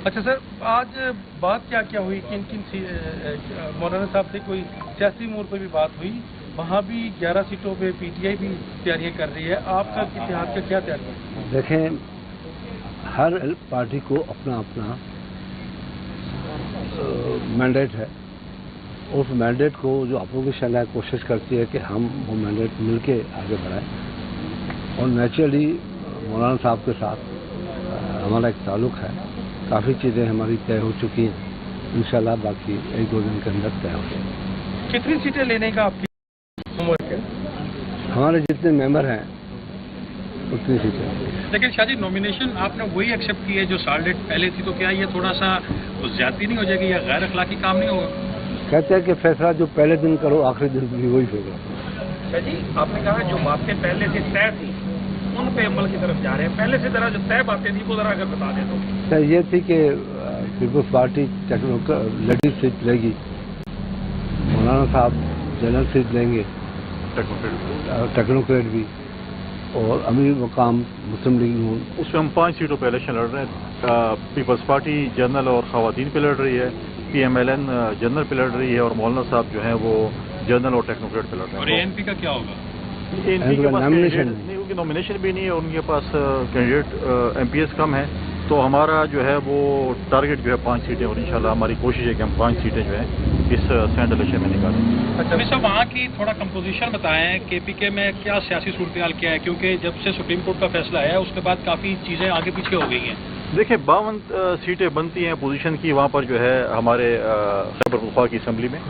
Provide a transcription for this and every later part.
اچھا سر، آج بات کیا کیا ہوئی؟ کن کن مولانا صاحب سے کوئی سیاسی امور پہ بھی بات ہوئی؟ وہاں بھی 11 سیٹوں پہ پی ٹی آئی بھی تیاریاں کر رہی ہے، آپ کا اتحاد کا کیا تیاری ہے؟ دیکھیں، ہر پارٹی کو اپنا اپنا مینڈیٹ ہے. اس مینڈیٹ کو جو اپوزیشن ہے کوشش کرتی ہے کہ ہم وہ مینڈیٹ مل کے آگے بڑھائیں، اور نیچرلی مولانا صاحب کے ساتھ ہمارا ایک تعلق ہے. کافی چیزیں ہماری طے ہو چکی ہیں، انشاءاللہ باقی 1-2 دن کے اندر طے ہو جائیں گی. کتنی سیٹیں لینے کا آپ کی ہوم ورک ہے؟ ہمارے جتنے ممبر ہیں اتنی سیٹیں. لیکن شاہ جی، نامینیشن آپ نے وہی ایکسیپٹ کی ہے جو سالڈیٹ پہلے تھی، تو کیا یہ تھوڑا سا زیادتی نہیں ہو جائے گی یا غیر اخلاقی کام نہیں ہوگا؟ کہتے ہیں کہ فیصلہ جو پہلے دن کرو آخری دن بھی وہی ہوگا. شاہ جی، آپ نے کہا جو باتیں پہلے سے طے تھی ان پہ عمل کی طرف جا رہے ہیں، پہلے سے ذرا جو طے باتیں تھیں وہ ذرا اگر بتا دیں تو. یہ تھی کہ پیپلز پارٹی لیڈیز سیٹ لے گی، مولانا صاحب جنرل سیٹ لیں گے، ٹیکنوکریٹ بھی، اور امیر مقام مسلم لیگ نون. اس میں ہم 5 سیٹوں پہ الیکشن لڑ رہے ہیں. پیپلز پارٹی جنرل اور خواتین پہ لڑ رہی ہے، P M L N general پہ لڑ رہی ہے، اور مولانا صاحب جو ہیں وہ جنرل اور ٹیکنوکریٹ پہ لڑ رہے ہیں. اور اے این پی کا کیا ہوگا؟ نامینیشن نامینیشن بھی نہیں ہے، ان کے پاس کینڈیڈیٹ ایم پی ایس کم ہے، تو ہمارا جو ہے وہ ٹارگیٹ جو ہے 5 سیٹیں، اور انشاءاللہ ہماری کوشش ہے کہ ہم 5 سیٹیں جو ہیں اس سینٹ الیکشن میں نکالیں. اچھا صاحب، وہاں کی تھوڑا کمپوزیشن بتائیں، کے پی کے میں کیا سیاسی صورتحال کیا ہے؟ کیونکہ جب سے سپریم کورٹ کا فیصلہ آیا اس کے بعد کافی چیزیں آگے پیچھے ہو گئی ہیں. دیکھیں، 52 سیٹیں بنتی ہیں اپوزیشن کی وہاں پر جو ہے ہمارے خیبر پختونخوا کی اسمبلی میں،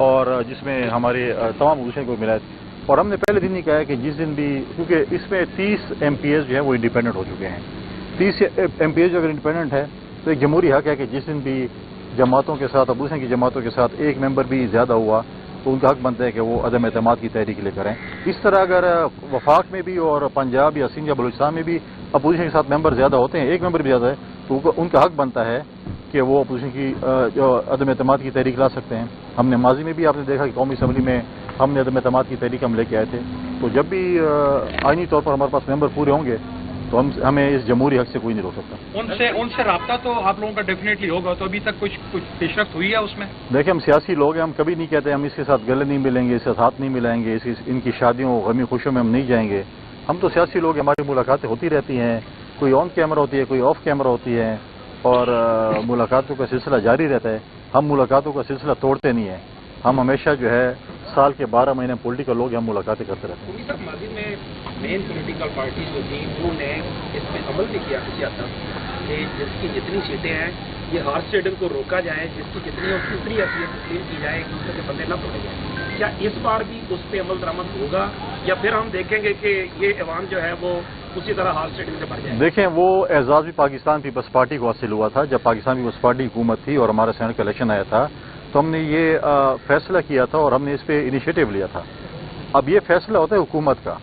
اور جس میں ہمارے تمام اپوزیشن کو ملا ہے. اور ہم نے پہلے دن ہی کہا ہے کہ جس دن بھی، کیونکہ اس میں 30 ایم پی ایس جو ہیں وہ انڈیپینڈنٹ ہو چکے ہیں. 30 ایم پی ایس جو اگر انڈیپینڈنٹ ہے تو ایک جمہوری حق ہے کہ جس دن بھی جماعتوں کے ساتھ، اپوزیشن کی جماعتوں کے ساتھ ایک ممبر بھی زیادہ ہوا تو ان کا حق بنتا ہے کہ وہ عدم اعتماد کی تحریک لے کریں. اس طرح اگر وفاق میں بھی اور پنجاب یا سندھ یا بلوچستان میں بھی اپوزیشن کے ساتھ ممبر زیادہ ہوتے ہیں، ایک ممبر بھی زیادہ ہے، تو ان کا حق بنتا ہے کہ وہ اپوزیشن کی جو عدم اعتماد کی تحریک لا سکتے ہیں. ہم نے ماضی میں بھی آپ نے دیکھا کہ قومی اسمبلی میں ہم نے عدم اعتماد کی تحریک ہم لے کے آئے تھے. تو جب بھی آئینی طور پر ہمارے پاس ممبر پورے ہوں گے تو ہمیں اس جمہوری حق سے کوئی نہیں روک سکتا. ان سے رابطہ تو آپ لوگوں کا ڈیفینیٹلی ہوگا، تو ابھی تک کچھ پیش رفت ہوئی ہے اس میں؟ دیکھیں، ہم سیاسی لوگ ہیں، ہم کبھی نہیں کہتے ہم اس کے ساتھ گلے نہیں ملیں گے، اس کے ساتھ ہاتھ نہیں ملائیں گے، ان کی شادیوں غمی خوشیوں میں ہم نہیں جائیں گے. ہم تو سیاسی لوگ، ہماری ملاقاتیں ہوتی رہتی ہیں، کوئی آن کیمرہ ہوتی ہے، کوئی آف کیمرہ ہوتی ہے، اور ملاقاتوں کا سلسلہ جاری رہتا ہے. ہم ملاقاتوں کا سلسلہ توڑتے نہیں ہیں. ہم ہمیشہ جو ہے سال کے 12 مہینے پولیٹیکل لوگ ہم ملاقاتیں کرتے رہتے ہیں. صاحب، ماضی میں مین پولیٹیکل پارٹیز جو تھیں انہوں نے اس پہ عمل بھی کیا کسی حد تک کہ جس کی جتنی سیٹیں ہیں یہ ہارس ٹریڈنگ کو روکا جائے، جس کی جتنی اور دوسری حیثیت تسلیم کی جائے، ایک دوسرے کے بندے نہ توڑے جائیں. کیا اس بار بھی اس پہ عمل درآمد ہوگا یا پھر ہم دیکھیں گے کہ یہ ایوان جو ہے وہ اسی طرح ہارس ٹریڈنگ سے بڑھ جائے؟ دیکھیں، وہ اعزاز بھی پاکستان پیپلز پارٹی کو حاصل ہوا تھا جب پاکستان پیپلز پارٹی حکومت تھی اور ہمارا سینٹ کا الیکشن آیا تھا، تو ہم نے یہ فیصلہ کیا تھا اور ہم نے اس پہ انیشیٹو لیا تھا. اب یہ فیصلہ ہوتا ہے حکومت کا.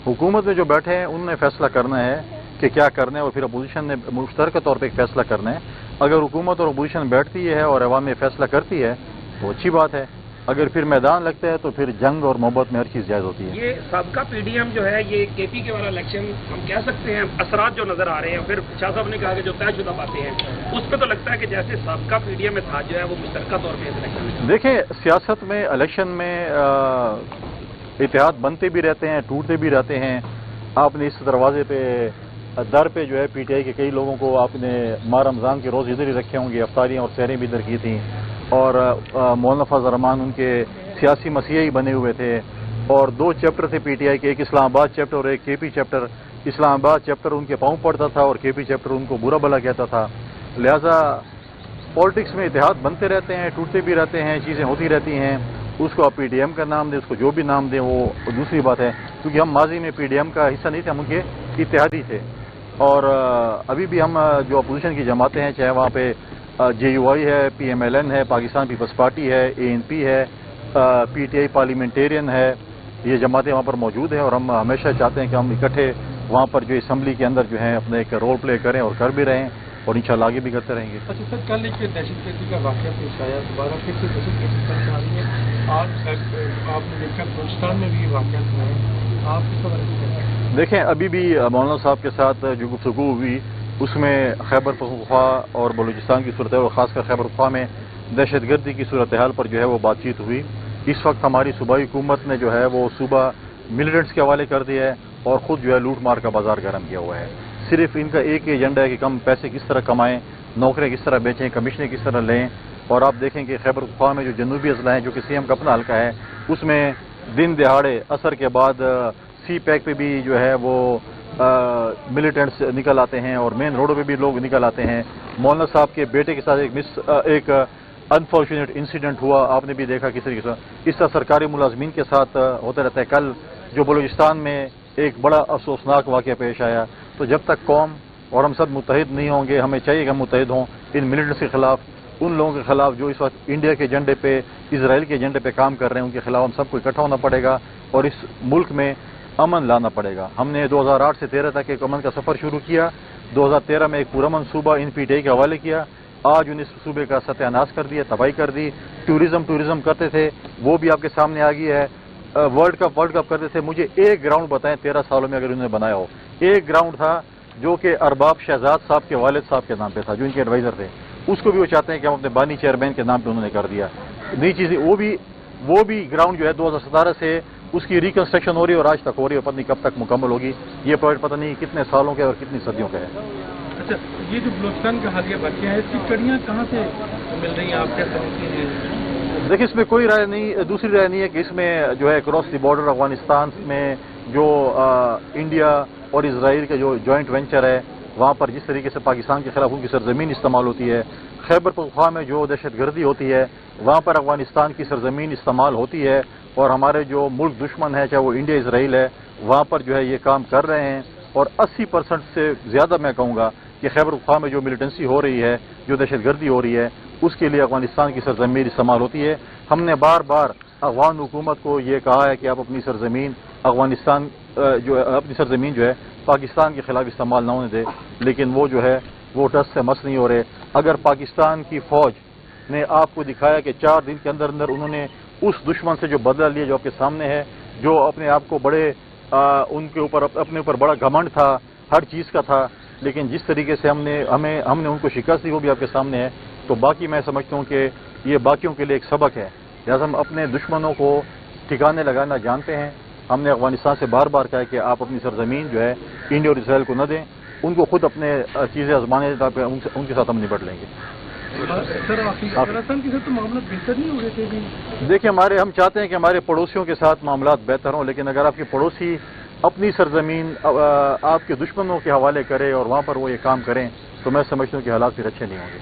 حکومت میں جو بیٹھے ہیں انہوں نے فیصلہ کرنا ہے کہ کیا کرنا ہے، اور پھر اپوزیشن نے مشترکہ طور پہ ایک فیصلہ کرنا ہے. اگر حکومت اور اپوزیشن بیٹھتی ہے اور عوام میں فیصلہ کرتی ہے تو اچھی بات ہے. اگر پھر میدان لگتا ہے تو پھر جنگ اور محبت میں ہر چیز جائز ہوتی ہے. یہ سابقہ پی ڈی ایم جو ہے یہ کے پی کے والا الیکشن ہم کہہ سکتے ہیں اثرات جو نظر آ رہے ہیں. پھر شاہ صاحب نے کہا کہ جو طے شدہ باتیں ہیں اس پہ تو لگتا ہے کہ جیسے سابقہ پی ڈی ایم میں تھا جو ہے وہ مشترکہ طور پہ الیکشن میں. دیکھیں، سیاست میں الیکشن میں اتحاد بنتے بھی رہتے ہیں، ٹوٹتے بھی رہتے ہیں. آپ نے اس دروازے پہ در پہ جو ہے پی ٹی آئی کے کئی لوگوں کو آپ نے ماہ رمضان کے روز ادھر ہی رکھے ہوں گے، افطاریاں اور سحریں بھی ادھر کی تھیں، اور مولانا فضل الرحمان ان کے سیاسی مسیحی بنے ہوئے تھے. اور 2 چیپٹر تھے پی ٹی آئی کے، ایک اسلام آباد چیپٹر اور ایک کے پی چیپٹر. اسلام آباد چیپٹر ان کے پاؤں پڑتا تھا اور کے پی چیپٹر ان کو برا بھلا کہتا تھا. لہذا پالیٹکس میں اتحاد بنتے رہتے ہیں، ٹوٹتے بھی رہتے ہیں، چیزیں ہوتی رہتی ہیں. اس کو آپ پی ڈی ایم کا نام دیں، اس کو جو بھی نام دیں وہ دوسری بات ہے، کیونکہ ہم ماضی میں پی ڈی ایم کا حصہ نہیں تھے، ہم ان کے اتحادی تھے. اور ابھی بھی ہم جو اپوزیشن کی جماعتیں ہیں، چاہے وہاں پہ جے یو آئی ہے، پی ایم ایل این ہے، پاکستان پیپلز پارٹی ہے، اے این پی ہے، پی ٹی آئی پارلیمنٹیرین ہے، یہ جماعتیں وہاں پر موجود ہیں. اور ہم ہمیشہ چاہتے ہیں کہ ہم اکٹھے وہاں پر جو اسمبلی کے اندر جو ہیں اپنے ایک رول پلے کریں اور کر بھی رہے ہیں، اور انشاءاللہ آگے بھی کرتے رہیں گے. اچھا سر، کل ایک دہشت گردی کا واقعہ پیش آیا، دوبارہ پھر سے دہشت گردی پر آ رہی ہے. آج آپ نے دیکھا بلوچستان میں بھی یہ واقعات ہوئے ہیں، آپ اس کو دیکھیں؟ دیکھیں، ابھی بھی مولانا صاحب کے ساتھ جو گفتگو ہوئی اس میں خیبر پختونخوا اور بلوچستان کی صورتحال اور خاص کر خیبر پختونخوا میں دہشت گردی کی صورتحال پر جو ہے وہ بات چیت ہوئی. اس وقت ہماری صوبائی حکومت نے جو ہے وہ صوبہ ملیٹنٹس کے حوالے کر دیا ہے اور خود جو ہے لوٹ مار کا بازار گرم کیا ہوا ہے. صرف ان کا ایک ہی ایجنڈا ہے کہ کم پیسے کس طرح کمائیں، نوکریاں کس طرح بیچیں، کمیشنیں کس طرح لیں. اور آپ دیکھیں کہ خیبر پختونخوا میں جو جنوبی اضلاع ہیں جو کہ سی ایم کا اپنا حلقہ ہے، اس میں دن دہاڑے عصر کے بعد سی پیک پہ بھی جو ہے وہ ملیٹنٹس نکل آتے ہیں اور مین روڈوں پہ بھی لوگ نکل آتے ہیں. مولانا صاحب کے بیٹے کے ساتھ ایک انفارچونیٹ انسیڈنٹ ہوا، آپ نے بھی دیکھا کس طریقے سے. اس طرح سرکاری ملازمین کے ساتھ ہوتا رہتا ہے. کل جو بلوچستان میں ایک بڑا افسوسناک واقعہ پیش آیا. تو جب تک قوم اور ہم سب متحد نہیں ہوں گے، ہمیں چاہیے کہ ہم متحد ہوں ان ملیٹنٹس کے خلاف، ان لوگوں کے خلاف جو اس وقت انڈیا کے ایجنڈے پہ، اسرائیل کے ایجنڈے پہ کام کر رہے ہیں. ان کے خلاف ہم سب کو اکٹھا ہونا پڑے گا اور اس ملک میں امن لانا پڑے گا. ہم نے 2008 سے 13 تک ایک امن کا سفر شروع کیا. 2013 میں ایک پرامن صوبہ ان پی ٹی آئی کے حوالے کیا. آج ان اس صوبے کا ستیہ ناش کر دیا، تباہی کر دی. ٹورزم کرتے تھے، وہ بھی آپ کے سامنے آ گئی ہے. ورلڈ کپ کرتے تھے. مجھے ایک گراؤنڈ بتائیں 13 سالوں میں اگر انہوں نے بنایا ہو. ایک گراؤنڈ تھا جو کہ ارباب شہزاد صاحب کے والد صاحب کے نام پہ تھا، جو ان کے ایڈوائزر تھے. اس کو بھی وہ چاہتے ہیں کہ ہم اپنے بانی چیئرمین کے نام پہ انہوں نے کر دیا. نئی چیزیں وہ بھی گراؤنڈ جو ہے 2017 سے اس کی ریکنسٹرکشن ہو رہی ہے اور آج تک ہو رہی ہے. پتہ نہیں کب تک مکمل ہوگی. یہ پروجیکٹ پتہ نہیں کتنے سالوں کا ہے اور کتنی صدیوں کا ہے. اچھا، یہ جو بلوچستان کا حالیہ واقعہ ہے، اس کی کڑیاں کہاں سے مل رہی ہیں؟ آپ کیا سمجھتی ہیں؟ دیکھیں، اس میں کوئی رائے نہیں، دوسری رائے نہیں ہے کہ اس میں جو ہے کراس دی بارڈر افغانستان میں جو انڈیا اور اسرائیل کا جو جوائنٹ وینچر ہے، وہاں پر جس طریقے سے پاکستان کے خلاف ان کی سرزمین استعمال ہوتی ہے. خیبر پختونخوا میں جو دہشت گردی ہوتی ہے، وہاں پر افغانستان کی سرزمین استعمال ہوتی ہے. اور ہمارے جو ملک دشمن ہے، چاہے وہ انڈیا اسرائیل ہے، وہاں پر جو ہے یہ کام کر رہے ہیں. اور 80% سے زیادہ میں کہوں گا کہ خیبر پختونخوا میں جو ملیٹنسی ہو رہی ہے، جو دہشت گردی ہو رہی ہے، اس کے لیے افغانستان کی سرزمین استعمال ہوتی ہے. ہم نے بار بار افغان حکومت کو یہ کہا ہے کہ آپ اپنی سرزمین جو ہے پاکستان کے خلاف استعمال نہ ہونے دے، لیکن وہ جو ہے وہ ٹس سے مس نہیں ہو رہے. اگر پاکستان کی فوج نے آپ کو دکھایا کہ 4 دن کے اندر انہوں نے اس دشمن سے جو بدلہ لیا جو آپ کے سامنے ہے، جو اپنے آپ کو بڑے اپنے اوپر بڑا گھمنڈ تھا، ہر چیز کا تھا، لیکن جس طریقے سے ہم نے ان کو شکست دی وہ بھی آپ کے سامنے ہے. تو باقی میں سمجھتا ہوں کہ یہ باقیوں کے لیے ایک سبق ہے. لہٰذا ہم اپنے دشمنوں کو ٹھکانے لگانا جانتے ہیں. ہم نے افغانستان سے بار بار کہا کہ آپ اپنی سرزمین جو ہے انڈیا اور اسرائیل کو نہ دیں. ان کو خود اپنے چیزیں آزمانے تاکہ ان کے ساتھ ہم نپٹ لیں گے. سر، افغانستان کے ساتھ تو معاملات بہتر نہیں ہو رہے تھے ابھی؟ دیکھیں، ہم چاہتے ہیں کہ ہمارے پڑوسیوں کے ساتھ معاملات بہتر ہوں، لیکن اگر آپ کے پڑوسی اپنی سرزمین آپ کے دشمنوں کے حوالے کرے اور وہاں پر وہ یہ کام کریں تو میں سمجھتا ہوں کہ حالات پھر اچھے نہیں ہوں گے.